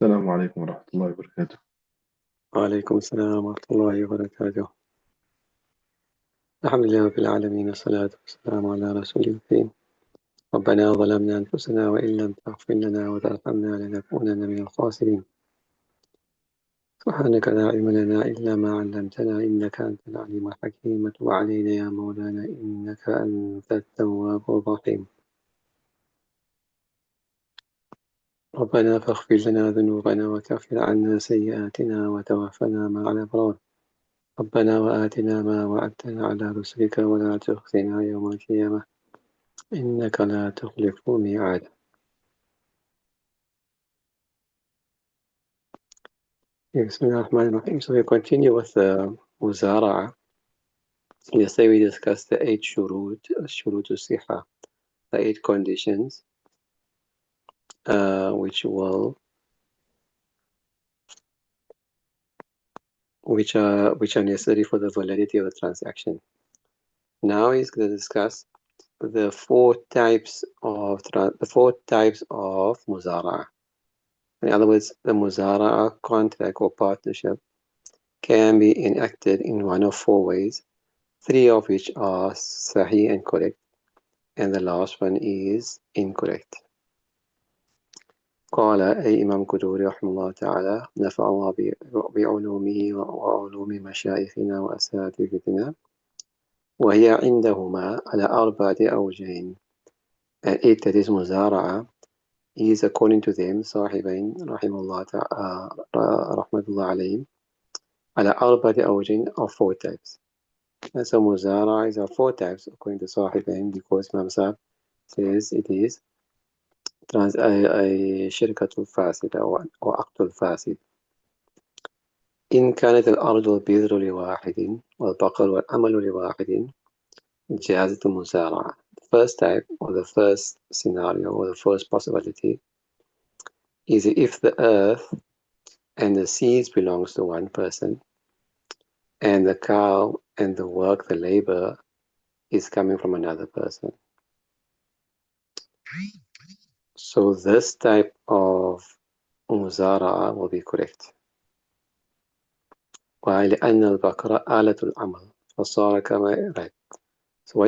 السلام عليكم ورحمة الله وبركاته. وعليكم السلام ورحمة الله وبركاته. الحمد لله رب العالمين والصلاة والسلام على رسول الكريم. ربنا ظلمنا أنفسنا وإن لم تغفر لنا وترحمنا لنكونن من الخاسرين. سبحانك لا علم لنا إلا ما علمتنا إنك أنت العليم الحكيم. وتب علينا يا مولانا إنك أنت التواب الرحيم. ربنا فاغفر لنا ذنوبنا وكفر عنا سيئاتنا وتوفنا مع الأبرار. ربنا وآتنا ما وعدتنا على رسلك ولا تخزنا يوم القيامة إنك لا تخلف الميعاد. Bismillahirrahmanirrahim. So we continue with the Muzara'a. Yesterday we discussed the 8 shurut siha, the 8 conditions, which are necessary for the validity of the transaction. Now he's going to discuss the four types of Muzara'a. In other words, the Muzara'a contract or partnership can be enacted in one of 4 ways, 3 of which are sahih and correct, and the last one is incorrect. قال أي إمام كدوري رحمه الله تعالى نفع الله بعلومه وعلوم مشايخنا وأساتذتنا وهي عندهما على 4 أوجه. And it, that is مزارعة, is according to them صاحبين رحمه الله تعالى رحمة الله عليهم على 4 أوجه of 4 types. And so مزارعة is of 4 types according to صاحبين, because Imam Sahib says it is شركة فاسدة أو عقد فاسد. إن كانت الأرض والبذر لواحد والبقر والأمل لواحد جازت المزارعة. The first type, or the first scenario, or the first possibility is if the earth and the seeds belongs to one person, and the cow and the work, the labor, is coming from another person. So this type of muzara'a will be correct. وَلِأَنَّ الْبَقَرَ آلَةُ الْعَمَلِ فَصَارَ كَمَا. Right. So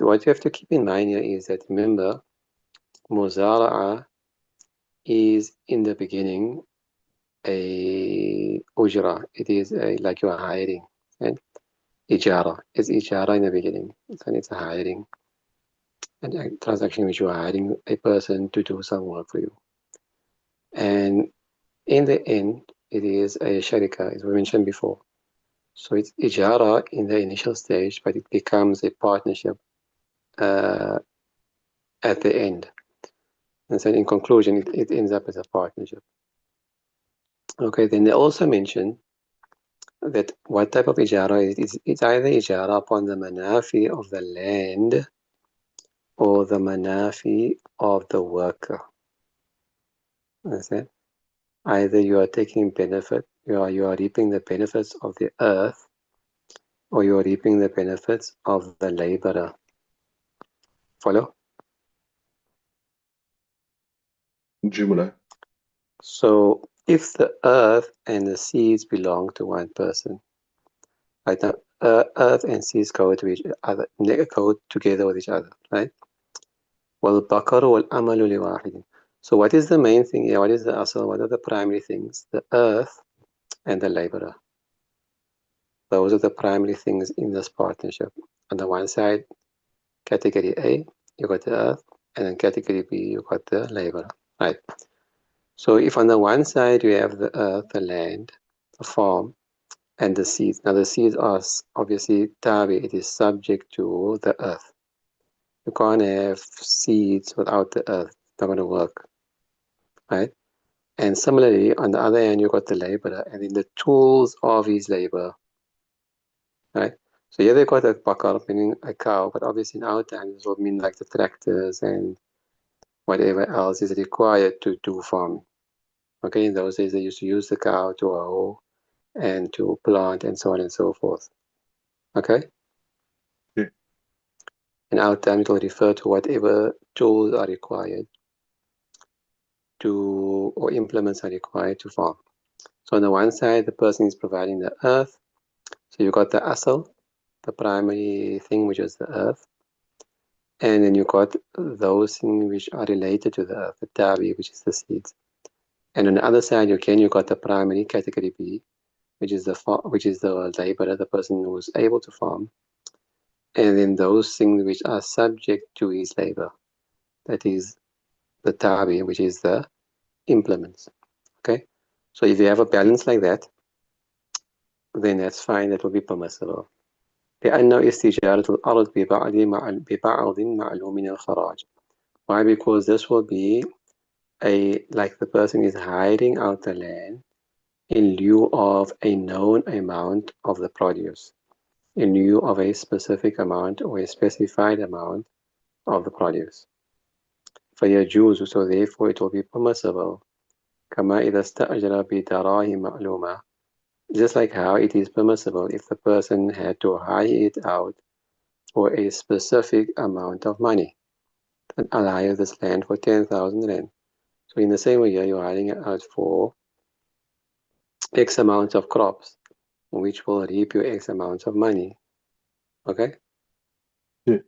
what you have to keep in mind here is that, remember, muzara'a is in the beginning a ujra. It is like you are hiring. And ijara is ijara in the beginning. And it's a hiring. And a transaction in which you are hiring a person to do some work for you. And in the end, it is a sharika, as we mentioned before. So it's ijara in the initial stage, but it becomes a partnership at the end. And so in conclusion, it ends up as a partnership. Okay, then they also mention that what type of ijara is it? It's either ijara upon the manafi of the land or the manafi of the worker. Understand? Either you are taking benefit, you are reaping the benefits of the earth, or you are reaping the benefits of the laborer. Follow? جملة. So if the earth and the seeds belong to one person, right now, earth and seeds go to each other, go together with each other, right? وَالْبَقَرُ وَالْأَمَلُ لِوَاحِدٍ. So what is the main thing here? What is the asal? What are the primary things? The earth and the laborer. Those are the primary things in this partnership. On the one side, category A, you got the earth, and then category B, you got the laborer, right? So if on the one side you have the earth, the land, the farm, and the seeds. Now the seeds are obviously tabi, it is subject to the earth. You can't have seeds without the earth. It's not going to work, right? And similarly, on the other hand, you got the laborer and then the tools of his labor, right? So here they got a bakar, meaning a cow, but obviously in our times it would mean like the tractors and whatever else is required to do farming. Okay, in those days they used to use the cow to hoe and to plant and so on and so forth. Okay? Okay. In our time it will refer to whatever tools are required or implements are required to farm. So on the one side, the person is providing the earth. So you got the asal, the primary thing, which is the earth. And then you got those things which are related to the earth, the tabi, which is the seeds. And on the other side, again, you got the primary category B, which is the laborer, the person who is able to farm. And then those things which are subject to his labor, that is the tabi, which is the implements. Okay, so if you have a balance like that, then that's fine, that will be permissible. لأنه استجارة الأرض ببعض معلوم الخراج. Why? Because this will be like the person is hiring out the land in lieu of a known amount of the produce, in lieu of a specific amount or a specified amount of the produce. فيجوز, so therefore it will be permissible. كما إذا استأجر بدراهم معلومة, just like how it is permissible if the person had to hire it out for a specific amount of money. And I'll hire this land for 10,000 rand. So in the same way, you're hiring it out for X amount of crops, which will reap you X amount of money. Okay? Yeah.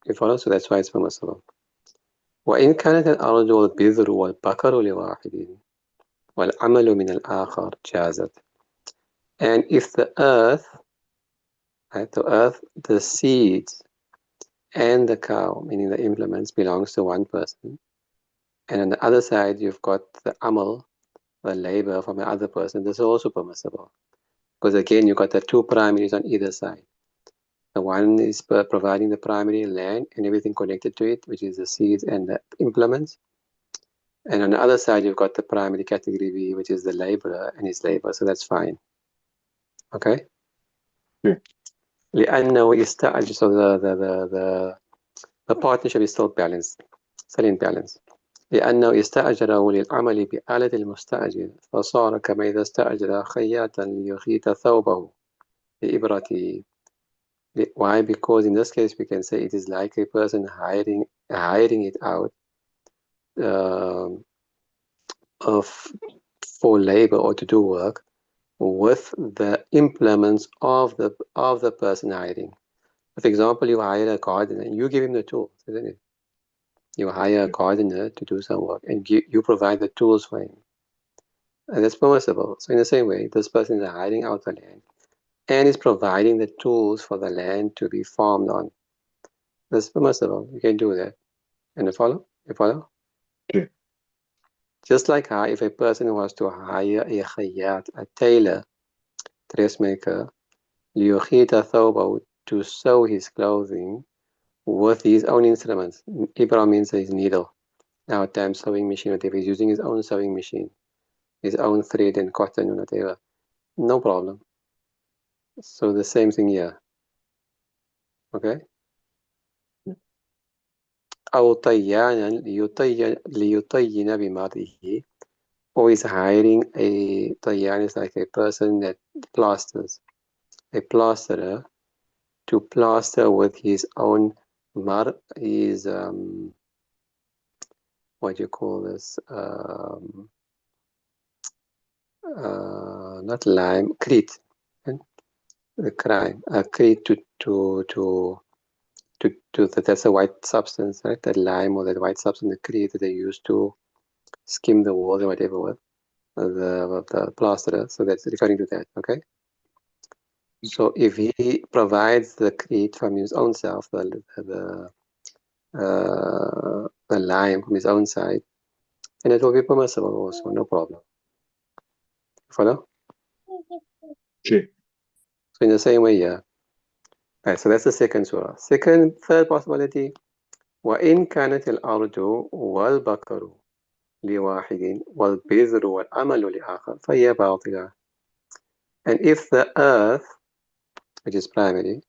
You follow? So that's why it's permissible. وإن كانت الأرض والبذر والبقر لواحد والعمل من الآخر جازت. And if the earth, right, the seeds and the cow, meaning the implements, belongs to one person, and on the other side you've got the amal, the labor from the other person, this is also permissible. Because again, you've got the two primaries on either side. The one is providing the primary land and everything connected to it, which is the seeds and the implements. And on the other side, you've got the primary category B, which is the laborer and his labor. So that's fine. Okay? Yeah. لأنه يستعجل, so the partnership is still balanced, still in balance. لأنه استأجره للعمل بآلة المستأجر فصار كما إذا استأجر خياطا ليخيط ثوبه بإبرته. Why? Because in this case we can say it is like a person hiring it out for labor or to do work with the implements of the person hiring. For example, you hire a gardener and you give him the tools, isn't it? You hire a gardener to do some work and you provide the tools for him. And that's permissible. So in the same way, this person is hiring out the land and is providing the tools for the land to be farmed on. That's permissible. You can do that. And you follow? You follow? Yeah. Just like how if a person was to hire a khayyat, a tailor, dressmaker, liyukhita thawbahu, to sew his clothing with his own instruments. Ibra means his needle. Now time sewing machine, whatever. He's using his own sewing machine, his own thread and cotton and whatever. No problem. So the same thing here. Okay? أو طيانا ليطين بمرضه, or is hiring a tayyan, is like a person that plasters, a plasterer, to plaster with his own mar, his what do you call this, not lime, crete, the crime, crete to that's a white substance, right? That lime or that white substance, the crete that they use to skim the walls or whatever with the plasterer. So that's referring to that. Okay. So if he provides the crete from his own self, the lime from his own side, and it will be permissible also, no problem. Follow? Yeah. So in the same way, yeah. Right, so that's the second surah. Third possibility, وَإِنْ كَانَتِ الْأَرْضُ وَالْبَقَرُ لِوَاحِدٍ وَالْبِذْرُ وَالْأَمَلُ لِآخَرٍ فَهِيَ بَاطِلَةٌ. And if the earth, which is primary,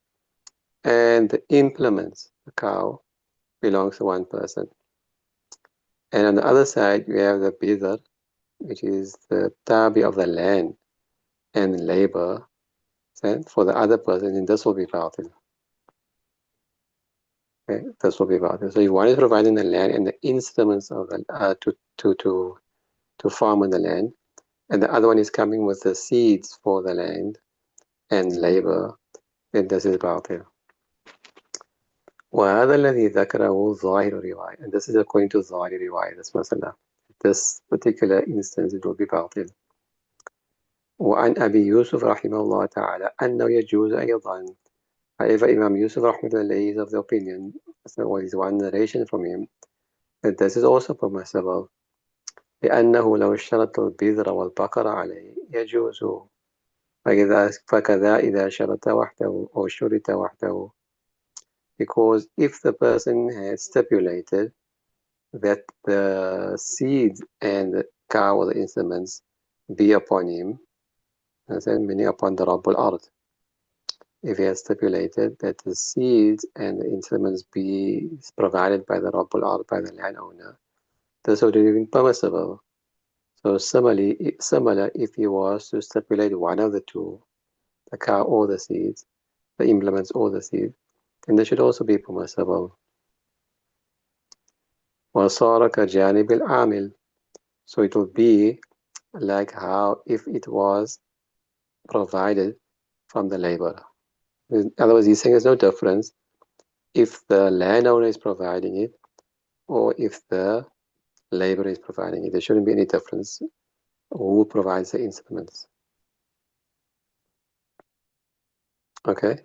and the implements, the cow, belongs to one person, and on the other side you have the bidr, which is the tabi of the land and labor, for the other person, and this will be batil. Okay, this will be baatil. So if one is providing the land and the instruments of the to farm on the land, and the other one is coming with the seeds for the land and labor, then this is baatil. وهذا الذي ذكره ظاهر رواية, and this is according to ظاهر رواية, this masala. This particular instance, it will be باطل. وعن أبي يوسف رحمه الله تعالى أنه يجوز أيضا. However, Imam Yusuf rahmatullahi is of the opinion, so is one narration from him, that this is also permissible. لأنه لو اشترط البذر والبقر عليه يجوز. فكذا إذا شرط وحده أو شرط وحده. Because if the person has stipulated that the seed and the cow or the instruments be upon him, meaning upon the Rabbul Ard. If he has stipulated that the seeds and the instruments be provided by the Rabbul Ard, by the landowner, this would have been permissible. So similar, if he was to stipulate one of the two, the cow or the seeds, the implements or the seed, then this should also be permissible. وَصَارَ كَجَانِبِ الْعَامِلِ. So it will be like how if it was provided from the laborer. In other words, he's saying there's no difference if the landowner is providing it or if the laborer is providing it. There shouldn't be any difference who provides the instruments. Okay?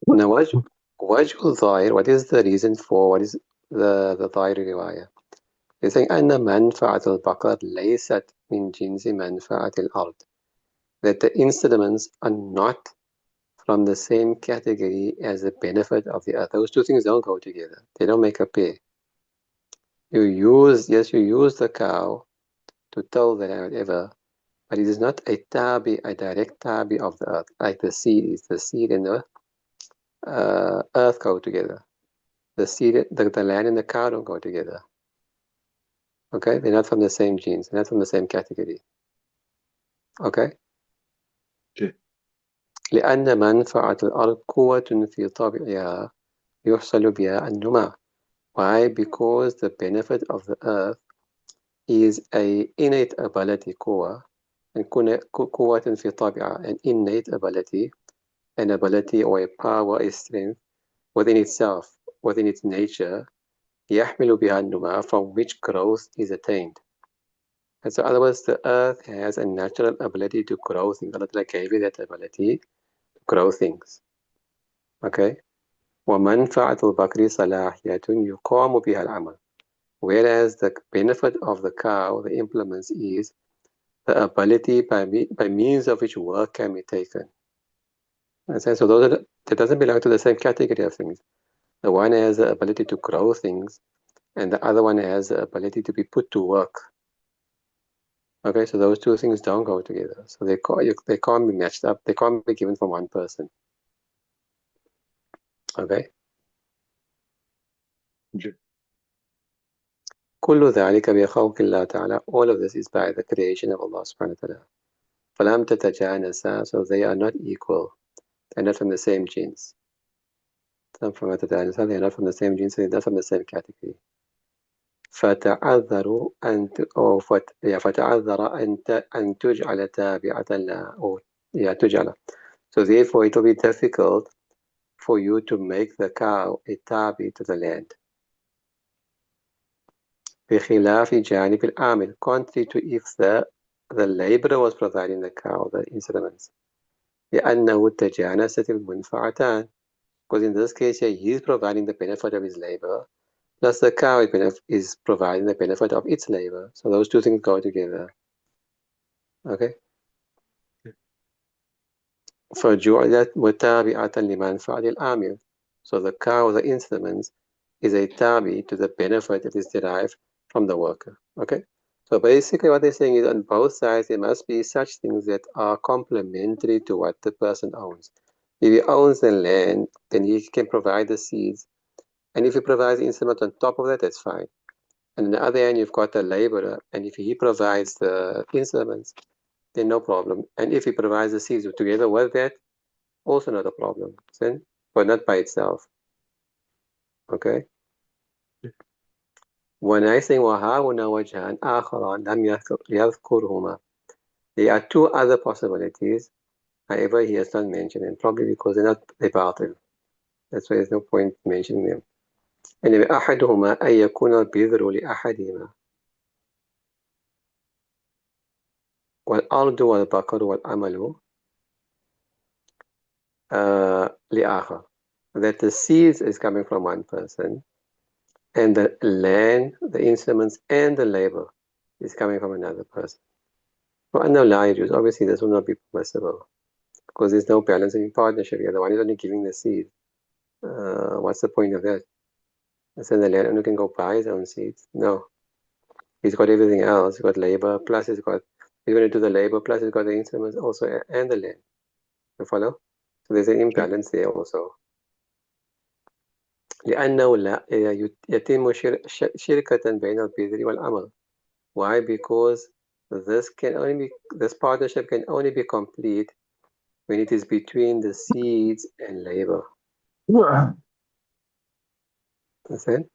Now, wajh al-dhahir, what is the reason for, what is the dhahir riwayah? They're saying, أن منفعة البقر ليست من جنس منفعة الأرض. That the instruments are not from the same category as the benefit of the earth. Those two things don't go together. They don't make a pair. You use the cow to till the land, whatever, but it is not a direct tabi of the earth, like the seed is. The seed and the earth go together. The seed, the land and the cow don't go together. Okay? They're not from the same genes. They're not from the same category. Okay? لأن منفعة الأرض قوة في طبعها يحصل بها النماء. Why? Because the benefit of the earth is a innate ability, قوة, and قوة في طبعها, an innate ability, an ability or a power, a strength within itself, within its nature, يحمل بها النماء, from which growth is attained. And so, in other words, the earth has a natural ability to grow things. Allah gave you that ability to grow things. Okay? وَمَنْفَعَةُ الْبَقْرِ صَلَاحِيَةٌ يُقَامُ بِهَا الْعَمَلُ. Whereas the benefit of the cow, the implements, is the ability by means of which work can be taken. And so that doesn't belong to the same category of things. The one has the ability to grow things, and the other one has the ability to be put to work. Okay, so those two things don't go together. So they can't be matched up. They can't be given from one person. Okay. كل ذلك بخلق الله تعالى. All of this is by the creation of Allah subhanahu wa ta'ala. فلم تتجانسا, so they are not equal. They're not from the same genes. They're not from the same genes, so they're not from the same category. فتعذر أن تجعل تابعة لها, or تجعل. So therefore it will be difficult for you to make the cow a tabi to the land. بخلاف جانب العامل, contrary to if the laborer was providing the cow, the instruments. لأنه تجانست المنفعتان, because in this case here, he is providing the benefit of his labor, plus the cow is providing the benefit of its labor. So those two things go together. Okay? فجعلت متابعة لمنفعة العامل. So the cow, the instruments, is a tabi to the benefit that is derived from the worker. Okay? So basically what they're saying is on both sides there must be such things that are complementary to what the person owns. If he owns the land, then he can provide the seeds. And if he provides the instrument on top of that, that's fine. And on the other hand, you've got the laborer, and if he provides the instruments, then no problem. And if he provides the seeds together with that, also not a problem, see? But not by itself. Okay? When I say وَهَاهُنَا وَجْهَانِ آخَرَانِ لَمْ يَذْكُرْهُمَا, there are two other possibilities. However, he has not mentioned them, probably because they're batil. That's why there's no point mentioning them. Anyway, أحدهما أن يكون البذر لأحدهما والأرض والبقر والعمل لآخر. That the seeds is coming from one person, and the land, the instruments, and the labor is coming from another person. وأنه لا يجوز. Obviously, this will not be permissible because there's no balancing partnership here. The one is only giving the seed. What's the point of that? And so the landowner can go buy his own seeds. No, he's got everything else. He's got labor, plus he's going to do the labor, plus he's got the instruments also, and the land. You follow? So there's an imbalance there also. لأنه لا يتم شركة بين البذر والعمل. Why? Because this partnership can only be complete when it is between the seeds and labor. Understand?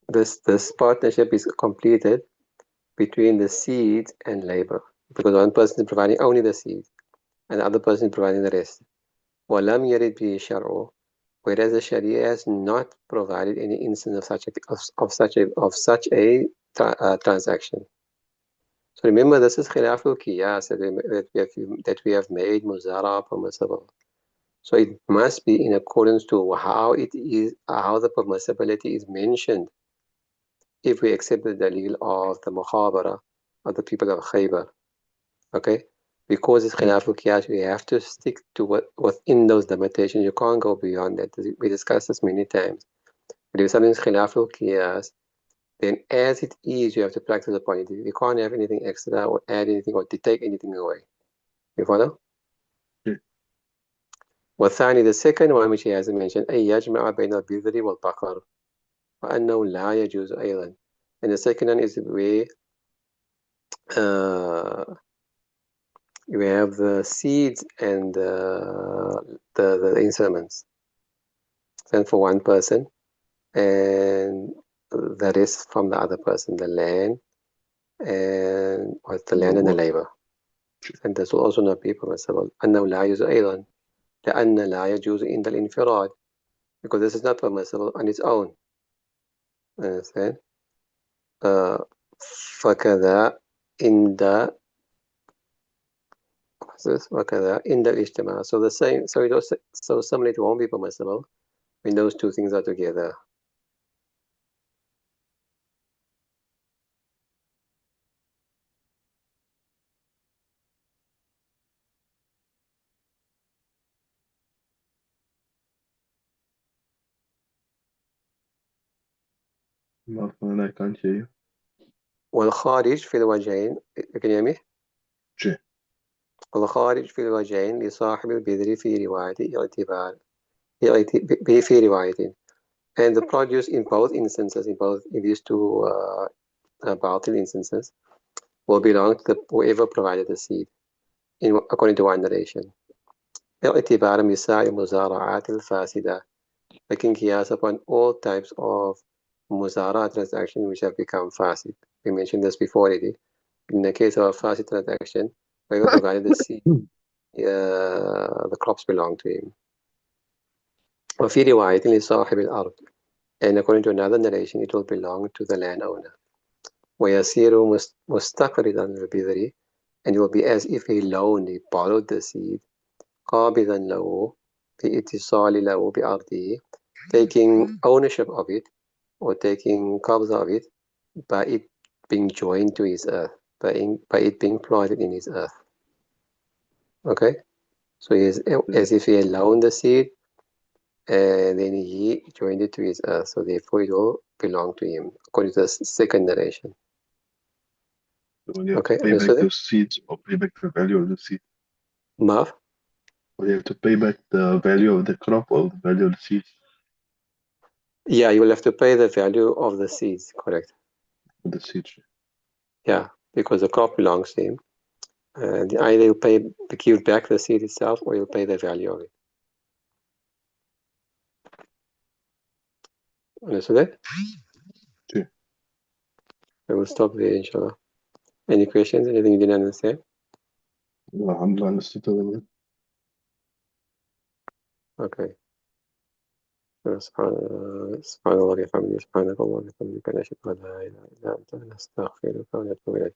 This partnership is completed between the seeds and labor, because one person is providing only the seeds and the other person is providing the rest. وَلَمْ يَرِدْ بِهِ الشَّرْعُ, whereas the Sharia has not provided any instance of such a transaction. So remember, this is khilaf al-qiyas that we have made muzara permissible. So it must be in accordance to how the permissibility is mentioned. If we accept the dalil of the mukhabara of the people of Khaybar, okay, because it's khilaf al-qiyas, we have to stick to within those limitations. You can't go beyond that. We discussed this many times. But if something is khilaf al-qiyas, then as it is, you have to practice upon it. You can't have anything extra or add anything or take anything away. You follow? والثاني, the second one which he hasn't mentioned, أن يجمع بين البذر والبقر وأنه لا يجوز أيضا. And the second one is where you have the seeds and the instruments sent for one person, and the rest from the other person, the land and the labor. And this will also not be permissible. أنه لا يجوز أيضا لأن لا يجوز عند الانفراد, because this is not permissible on its own. Understand? فكذا عند وكذا عند الاجتماع. So the same. So similarly, it won't be permissible when those two things are together. I can't hear you. والخارج في الوجهين. Can you hear me? Sure. والخارج في الوجهين لصاحب البذر في رواية اعتبار في رواية. And the produce in both instances, in these two batil instances, will belong to whoever provided the seed, according to one narration. اعتبار مساء مزارعات الفاسدة, making qiyas upon all types of muzara transactions which have become fasid. We mentioned this before already. In the case of a fasid transaction, whoever provided the seed, the crops belong to him. وفي رواية لصاحب الأرض, and according to another narration, it will belong to the landowner. ويصير مستقرضا للبذر, and it will be as if he borrowed the seed, قابضا له باتصال له بأرضه, taking ownership of it or taking qabza of it by it being joined to his earth, by it being planted in his earth. Okay, so he is as if he loaned the seed and then he joined it to his earth, so therefore it will belong to him, according to the second narration. So you have Okay, to pay back the seeds or pay back the value of the seed. Maaf? Or you have to pay back the value of the crop or the value of the seeds. Yeah, you will have to pay the value of the seeds, correct? The seeds. Yeah, because the crop belongs to him. Either you give back the seed itself, or you pay the value of it. Understood that? Okay. I will stop there, inshallah. Any questions? Anything you didn't understand? Alhamdulillah, understood تماما. Okay. سبحان سبحان الله وبحمده سبحانك اللهم وبحمدك نشهد أن لا إله إلا أنت نستغفرك ونتوب إليك.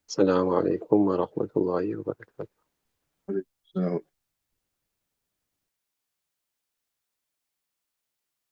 السلام عليكم ورحمة الله وبركاته. عليكم السلام.